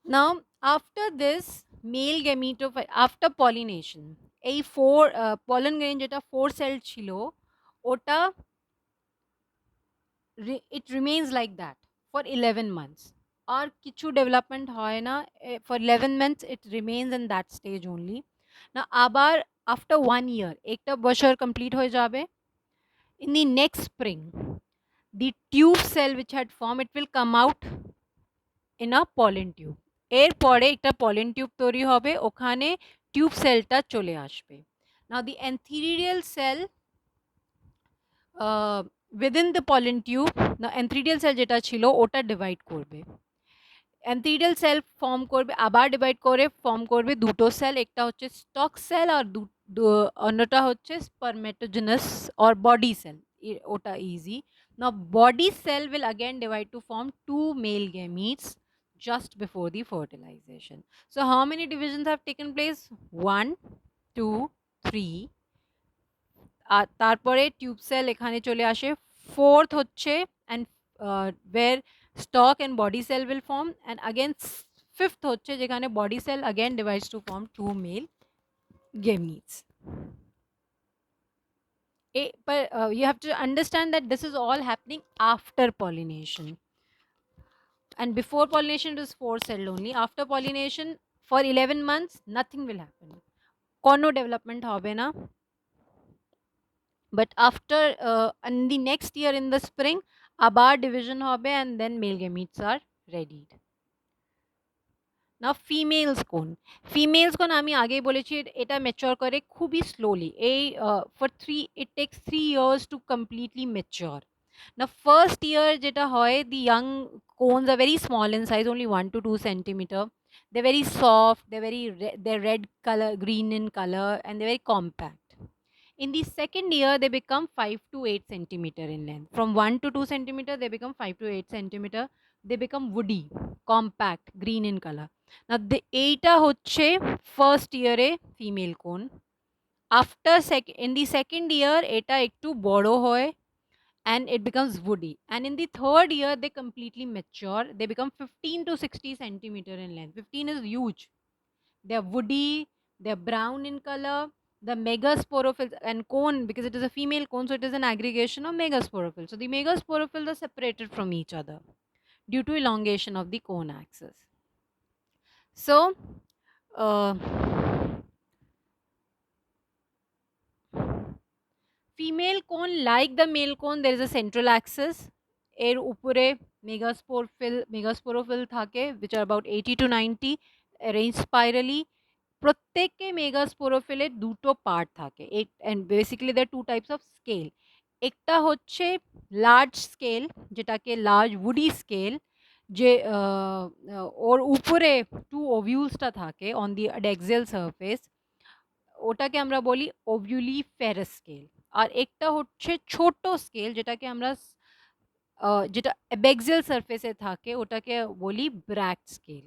Now after this male gametophyte, after pollination, এই four pollen grain যেটা four sell ছিল ওটা it remains like that for 11 months আর কিছু development হয় না for 11 months it remains in that stage only না আবার after 1 year একটা বছর কমপ্লিট হয়ে যাবে in the next spring the tube cell which had formed it will come out in a pollen tube এরপরে একটা pollen tube তৈরি হবে ওখানে টিউব সেলটা চলে আসবে now the antheridial cell within the pollen tube the antheridial cell যেটা ছিল ওটা ডিভাইড করবে অ্যান্থিরিডিয়াল সেল ফর্ম করবে আবার ডিভাইড করে ফর্ম করবে দুটো সেল একটা হচ্ছে স্টক সেল আর অন্যটা হচ্ছে স্পারমেটোজেনাস অর বডি সেল ওটা easy now body cell will again divide to form two male gametes just before the fertilization. So how many divisions have taken place? 1 2 3 আর তারপরে tube sell এখানে চলে আসে fourth হচ্ছে and where stalk and body cell will form and again fifth হচ্ছে যেখানে body cell again divides to form two male gametes. But you have to understand that this is all happening after pollination and before pollination it is four celled only. After pollination for 11 months nothing will happen, কোনো development হবে না. But after in the next year in the spring abar division hobe and then male gametes are readied. Now females কোন আমি আগেই বলেছি এটা mature করে খুবই স্লোলি এই for 3 it takes 3 years to completely mature. Now first year যেটা হয় the young cones are very small in size, only 1 to 2 centimeter. They're very soft, they're red color, green in color, and they're very compact. In the second year they become 5 to 8 centimeter in length. From 1 to 2 centimeter they become 5 to 8 centimeter. They become woody, compact, green in color. Now the এইটা হচ্ছে first year A female cone. After in the second year এটা একটু বড় হয় and it becomes woody, and in the third year they completely mature. They become 15 to 60 centimeter in length. 15 is huge. They're woody, they're brown in color. The megasporophylls and cone, because it is a female cone, so it is an aggregation of megasporophylls. So the megasporophylls are separated from each other due to elongation of the cone axis. So uh, female cone, like the male cone, there is a central axis. এর উপরে megasporophyll থাকে, which are about 80 to 90 arranged spirally. প্রত্যেকে মেগাস্পোরোফিলের দুটো part থাকে and basically there two types of scale. একটা হচ্ছে large scale যেটাকে লার্জ উডি স্কেল, যে ওর উপরে টু ওভিউলসটা থাকে অন দি ডেক্সিয়াল সারফেস, ওটাকে আমরা বলি ওভিউলিফেরাস স্কেল। আর একটা হচ্ছে ছোট স্কেল যেটাকে আমরা যেটা বেক্সিয়াল সারফেসে থাকে ওটাকে বলি bract scale.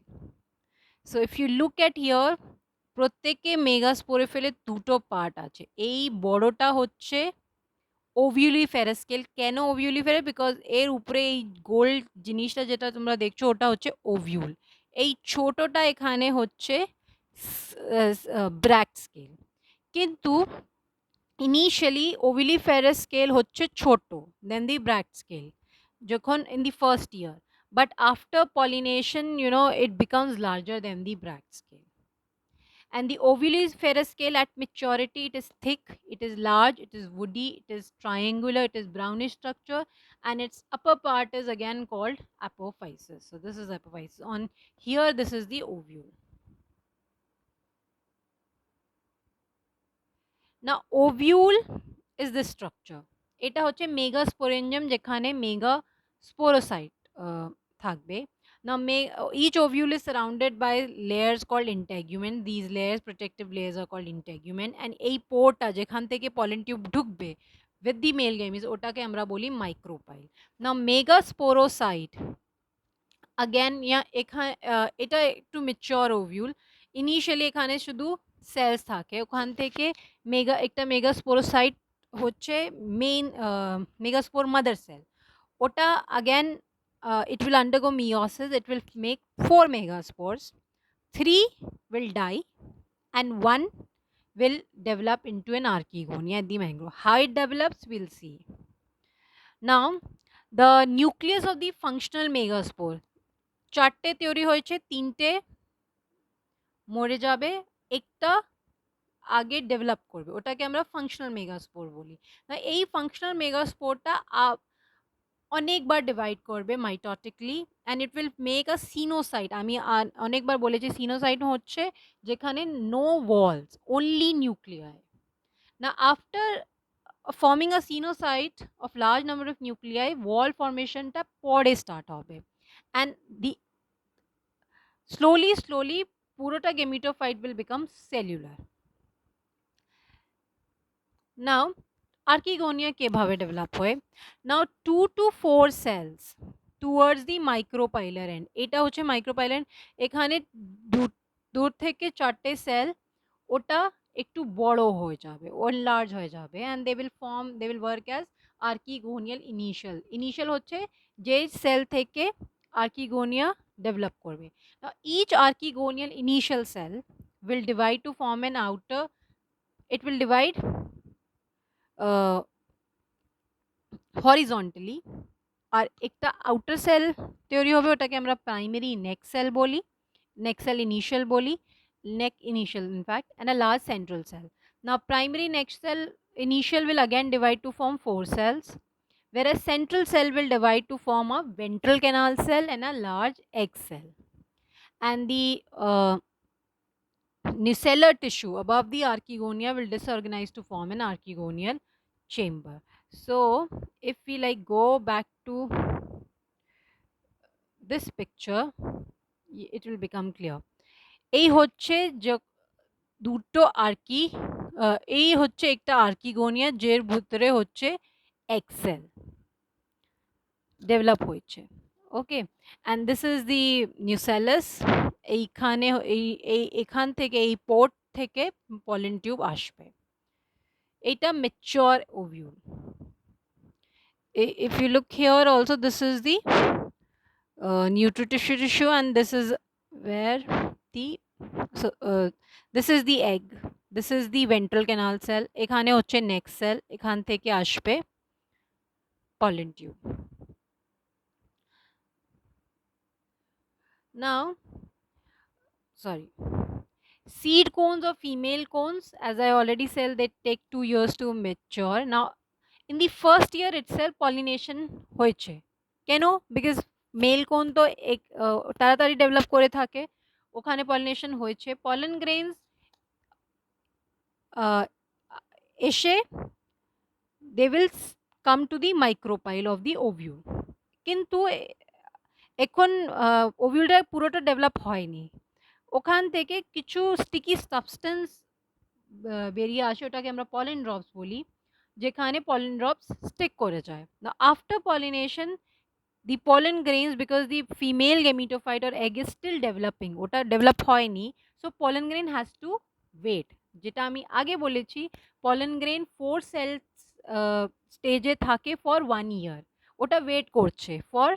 So if you look at here প্রত্যেকে মেগাস্পোরোফিলের দুটো পার্ট আছে। এই বড়টা হচ্ছে ওভিউলিফেরাস স্কেল। কেন ওভিউলিফেরাস? বিকজ এর উপরে এই গোল জিনিসটা যেটা তোমরা দেখছো ওটা হচ্ছে ওভিউল। এই ছোটটা এখানে হচ্ছে ব্র্যাক্ট স্কেল। কিন্তু ইনিশিয়ালি ওভিউলিফেরাস স্কেল হচ্ছে ছোট দেন দি ব্র্যাক্ট স্কেল যখন in the first year, but after pollination it becomes larger than the bracts scale. And the ovuliferous scale at maturity, it is thick, it is large, it is woody, it is triangular, it is brownish structure, and its upper part is again called apophysis. So this is apophysis. On here this is the ovule. Now ovule is this structure. এটা হচ্ছে মেগাস্পোরেঞ্জিয়াম যেখানে মেগাস্পোরোসাইট থাকবে। Now each ovule is surrounded by layers called integument. These layers, protective layers, are called integument, and এই পোরটা যেখান থেকে pollen tube ঢুকবে with the male gametes ওটাকে আমরা বলি micropyle. Now megasporocyte again এটা একটু mature ovule. Initially এখানে শুধু সেলস থাকে, ওখান থেকে একটা মেগাস্পোরোসাইট হচ্ছে মেইন মেগাস্পোর মাদার সেল। ওটা again it will undergo meiosis. It will make 4 megaspores. 3 will die and 1 will develop into an archegonia at the mangrove. How it develops, we'll see. Now, the nucleus of the functional megaspore. চারটে theory হয়েছে, তিনটে মরে যাবে, একটা আগে develop করবে, ওটাকে আমরা ফাংশনাল মেগাস্পোর বলি। না এই ফাংশনাল মেগাস্পোরটা অনেকবার ডিভাইড করবে mitotically and it will make a coenocyte. আমি অনেকবার বলেছি সিনোসাইট হচ্ছে যেখানে নো ওয়ালস, অনলি নিউক্লিয়াই। না after forming a coenocyte of large number of nuclei, wall ফর্মেশনটা পরে স্টার্ট হবে অ্যান্ড দি slowly পুরোটা gametophyte will become cellular. Now archegonia কিভাবে ডেভেলপ হয়? Now 2 to 4 cells towards the micropylar end, এটা হচ্ছে micropylar end, এখানে দূর থেকে চারটে সেল ওটা একটু বড় হয়ে যাবে, লার্জ হয়ে যাবে and they will work as archegonial initial হচ্ছে যে সেল থেকে archegonia ডেভেলপ করবে। Now each archegonial initial cell will divide to form an outer, it will divide horizontally আর একটা আউটার সেল তৈরি হবে, ওটাকে আমরা প্রাইমারি নেক সেল বলি, neck cell initial boli, neck initial in fact, and a large central cell. Now primary neck cell initial will again divide to form 4 cells, whereas central cell will divide to form a ventral canal cell and a large egg cell. And the nucellar tissue above the archegonia will disorganize to form an archegonial chamber. So if we like go back to this picture, it will become clear. এই হচ্ছে যে দুটো আর্কি, এই হচ্ছে একটা archegonia যের ভিতরে হচ্ছে egg cell develop হয়েছে। Okay, and this is the nucellus. এইখানে এখান থেকে এই পোর্ট থেকে পলেন টিউব আসবে। এটা mature ovule. If you look here also, this is the nutritious tissue and this is where the this is the egg, this is the ventral canal cell, এখানে হচ্ছে neck cell, এখান থেকে আসবে pollen tube. Now seed cones or female cones, as I already said, they take 2 years to mature. Now in the first year itself pollination হয়েছে কেন? Because mail কোন তো তাড়াতাড়ি ডেভেলপ করে থাকে, ওখানে পলিনেশন হয়েছে। পলেন গ্রেইনস এসে they will come to the micropyle of the ovule, কিন্তু এখন ওভিউলটা পুরোটা ডেভেলপ হয়নি, ওখান থেকে কিছু স্টিকি সাবস্টেন্স বেরিয়ে আসে, ওটাকে আমরা পলেন ড্রপস বলি, যেখানে পলেন ড্রপস স্টিক করে যায়। না after pollination the pollen grains, because the female gametophyte or egg is still developing, ওটা ডেভেলপ হয়নি, so pollen grain has to wait, যেটা আমি আগে বলেছি pollen grain 4 cells স্টেজে থাকে for 1 year, ওটা ওয়েট করছে for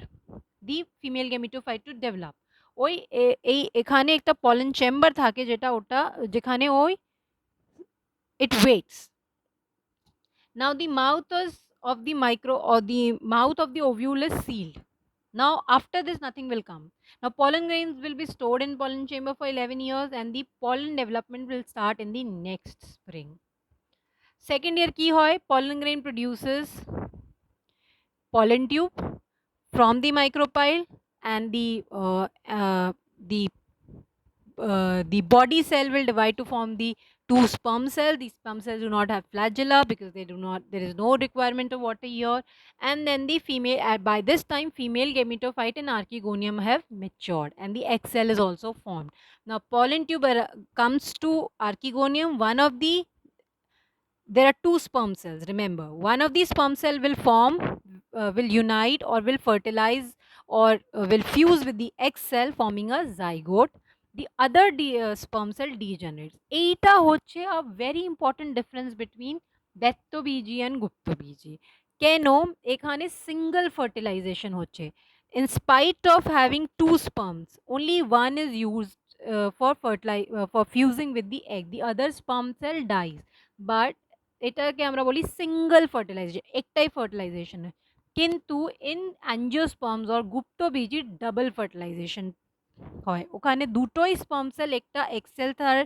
the female gametophyte to develop. ওই এই এখানে একটা pollen chamber থাকে যেটা ওটা যেখানে ওই it waits. Now the mouth of the micro or the mouth of the ovule is sealed. Now after this nothing will come. Now pollen grains will be stored in pollen chamber for 11 years and the pollen development will start in the next spring. Second year ki hoy, pollen grain produces pollen tube from the micropyle and the body cell will divide to form the 2 sperm cells. These sperm cells do not have flagella because there is no requirement of water here. And then the female, by this time female gametophyte and archegonium have matured and the egg cell is also formed. Now pollen tube comes to archegonium. There are 2 sperm cells, remember. One of these sperm cell will form, will unite or will fertilize or will fuse with the egg cell forming a zygote. The other sperm cell degenerates. এইটা হচ্ছে a very important difference between দেত্তবীজি and গুপ্তবীজি। কেন? এখানে single fertilisation হচ্ছে, In spite of having two sperms, only one is used for fusing with the egg. The other sperm cell dies. But এটাকে আমরা বলি single fertilization, একটাই fertilization. কিন্তু in angiosperms or গুপ্তবীজির double fertilization হয়। ওখানে দুটোই স্পার্ম সেল, একটা এক্সেল তার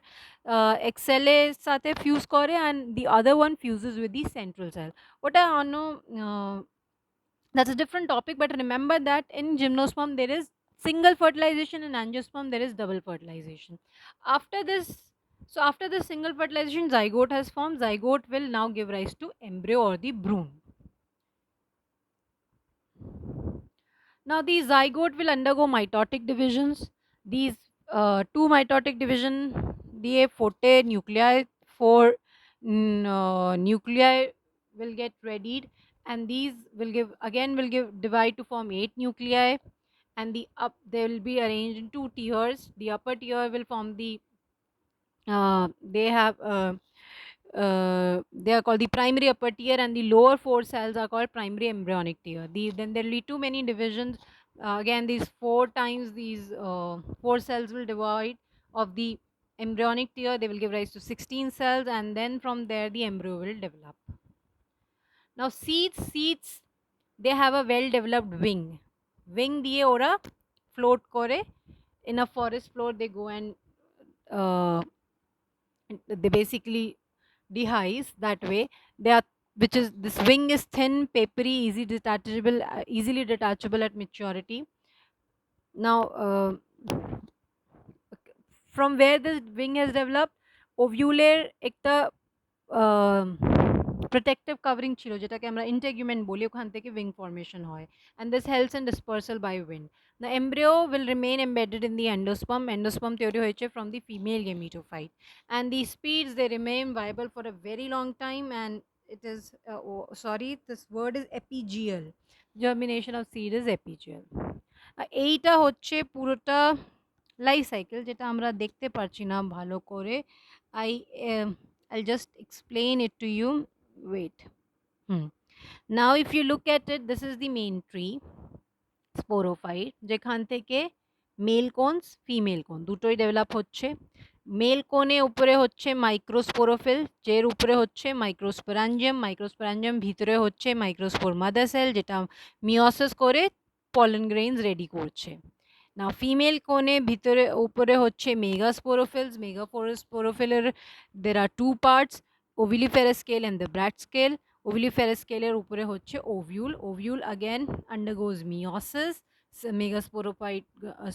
এক্সেলের সাথে ফিউজ করে and the other one fuses with the central cell. ওটা অন্য, that's a different topic, but remember that in gymnosperm there is single fertilization, in angiosperm there is double fertilization. After this, so after the single fertilization, zygote has formed. Zygote will now give rise to embryo or the brood. Now the zygote will undergo mitotic divisions. These two mitotic division, the forte nuclei, four nuclei will get readied, and these will give divide to form 8 nuclei, and they will be arranged in two tiers. The upper tier will form they have they are called the primary upper tier, and the lower four cells are called primary embryonic tier. Then there will be too many divisions. Again, these four times these four cells will divide of the embryonic tier. They will give rise to 16 cells, and then from there the embryo will develop. Now seeds, they have a well developed wing. Wing দিয়ে ওরা float করে in a forest floor. They go and they basically dehisce that way. They are, which is, this wing is thin, papery, easily detachable at maturity. Now from where the wing has developed, ovular একটা protective covering ছিল, যেটাকে আমরা integument বলি, ওখান থেকে wing formation হয়, and this helps in dispersal by wind. The embryo will remain embedded in the endosperm. Endosperm theory হয়েছে from the female gametophyte, and the speeds, they remain viable for a very long time, and it is this word is epigeal. Germination of seed is epigeal. এইটা হচ্ছে পুরোটা life cycle, যেটা আমরা দেখতে পারছি না ভালো করে। I I'll just explain it to you. Wait. Now if you look at it, this is the main tree, sporophyte, যেখান থেকে মেল কোনস ফিমেল কোন দুটোই ডেভেলপ হচ্ছে। মেল কোনে উপরে হচ্ছে মাইক্রোস্পোরোফিল, যের উপরে হচ্ছে মাইক্রোস্পোরাঞ্জিয়াম ভিতরে হচ্ছে মাইক্রোস্পোর মাদার সেল, যেটা মিওসিস করে পলেন গ্রেইনস রেডি করছে। না ফিমেল কোনে ভিতরে উপরে হচ্ছে মেগাস্পোরোফিলের there are two parts, ovuliferous scale and the Brett scale. Ovuliferous scale এর উপরে হচ্ছে ovule again undergoes meiosis.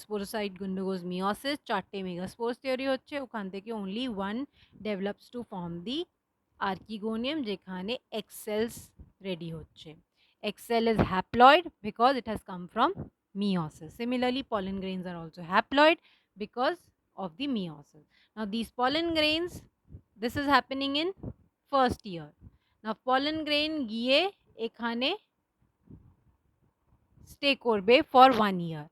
Sporocyte undergoes meiosis, চারটে megaspores তৈরি হচ্ছে, ওখান থেকে only one develops to form the archegonium, যেখানে egg cells ready হচ্ছে। Egg cell is haploid because it has come from meiosis. Similarly, pollen grains are also haploid because of the meiosis. Now these pollen grains, this is happening in first year. Now pollen grain গিয়ে এখানে stay করবে for 1 year,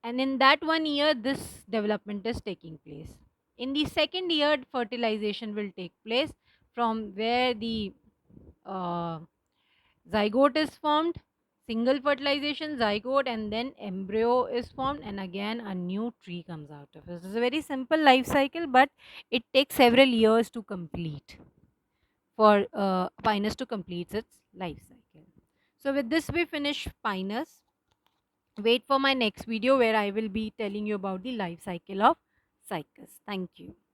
and in that 1 year this development is taking place. In the second year, fertilization will take place, from where the zygote is formed, single fertilization, zygote, and then embryo is formed, and again a new tree comes out of it. It's a very simple life cycle, but it takes several years to complete, for Pinus to complete its life cycle. So with this we finish Pinus. Wait for my next video where I will be telling you about the life cycle of Cycas. Thank you.